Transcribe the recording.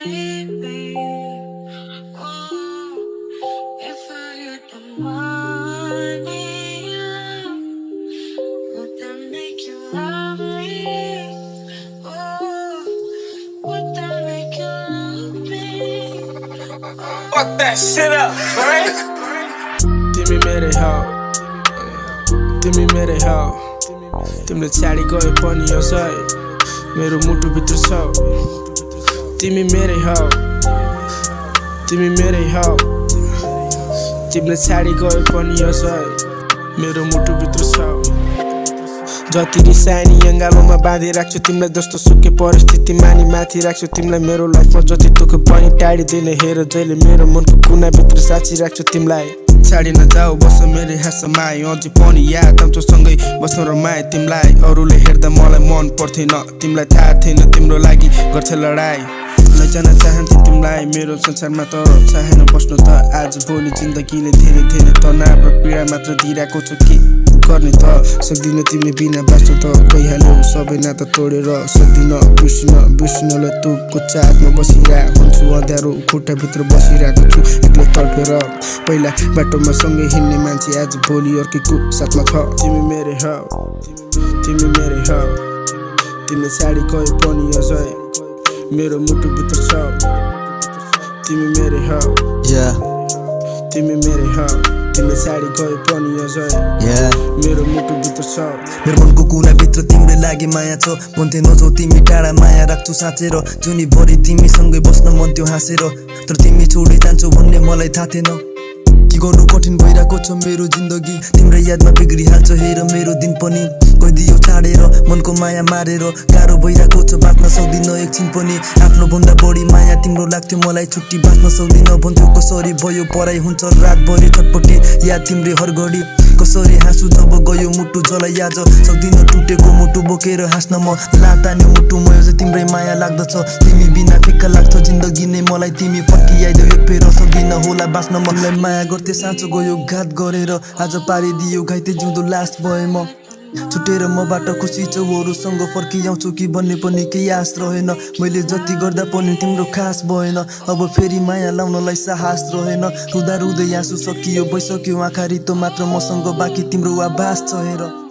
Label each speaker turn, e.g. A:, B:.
A: Baby, oh, if I had the money, would that make you love me? Oh, would that make you love me?
B: Fuck that shit up, right?
C: तिमी मेरै हौ तिमी मेरै हौ तिमीले छाडी गए पनि यसै मेरो मुटुभित्र छौ तिमी मेरै हौ तिमी मेरै हौ तिमीले छाडी गए पनि यसै मेरो मुटुभित्र छौ जति रिसानी अँगालोमा बाँधि राख्छु तिमीलाई जस्तो सुके परिस्थिति मानि माथि राख्छु तिमीलाई मेरो लाइफमा जति दुःख पनि टाढिदिने हेर जहिले मेरो मनको कुनाभित्र साँची राख्छु तिमीलाई छाडी नजाऊ बस मेरो हाँसमा अझै पनि याद आउँछ सँगै बस्न रमाए तिमीलाई अरूले हेर्दा मलाई मन पर्थेन तिमीलाई थाहा थिएन तिम्रो लागि गर्छ लडाई लैजान चाहन्थे तिमीलाई मेरो संसारमा तर चाहेन बस्नु त आज भोलि जिन्दगीले धेरै धेरै तनाव र पीडा मात्र दिइरहेको छ के गर्ने त सक्दिन तिमी बिना बाँच्नु त गइहाल्यो सबै नाता तोडेर सक्दिन बिर्सिनलाई तुपको चाटमा बसिरहेको हुन्छु अँध्यारो खुट्टाभित्र बसिरहेको छु एक्लै तडपेर पहिला बाटोमा सँगै हिँड्ने मान्छे आज भोलि अर्कैको साथमा छ तिमी मेरै हौ तिमी मेरै हौ तिमीले छाडी गए पनि अझै मेरो मुटुभित्र छौ तिमी मेरै हौ तिमी मेरै हौ तिमीले छाडी गए पनि अझै मेरो मुटुभित्र छौ
D: मेरो मनको कुनाभित्र तिम्रै लागि माया छ भन्थे नछौ तिमी टाढा माया राख्छु साँचेर जुनीभरि तिमीसँगै बस्न मन थियो हाँसेर तर तिमी छोडी जान्छौ भन्ने मलाई थाहा थिएन के गर्नु कठिन भइरहेको छ मेरो जिन्दगी तिम्रो यादमा बिग्रिहाल्छ हेर मेरो दिन पनि गइदियो छाडेर मनको माया मारेर गाह्रो भइरहेको छ बाँच्न सक्दिन एकछिन पनि आफ्नो भन्दा बढी माया तिम्रो लाग्थ्यो मलाई छुट्टी बाँच्न सक्दिन भन्थ्यो कसरी भयो पढाइ हुन्छ रातभरि छटपट्टि याद तिम्रै हर घडी कसरी हाँसु जब गयो मुटु जलाई आज सक्दिन टुटेको मुटु बोकेर हाँस्न म लातान्यो मुटु म अझै तिम्रै माया लाग्दछ तिमी बिना फिक्का लाग्छ जिन्दगी नै मलाई तिमी फर्किआइदेऊ एक फेर सक्दिन होला बाँच्न मलाई माया गर्थे साँचो गयो घात गरेर आज पारिदियो घाइते जिउँदो लास्ट भए म छुटेर मबाट खुसी छौ अरूसँग फर्किआउँछु कि भन्ने पनि केही आश रहेन मैले जति गर्दा पनि तिम्रो खास भएन अब फेरि माया लाउनलाई साहस रहेन रुँदा रुँदै आँसु सकियो भइसक्यो आँखा रित्तो मात्र मसँग बाँकी तिम्रो आभास छ हेर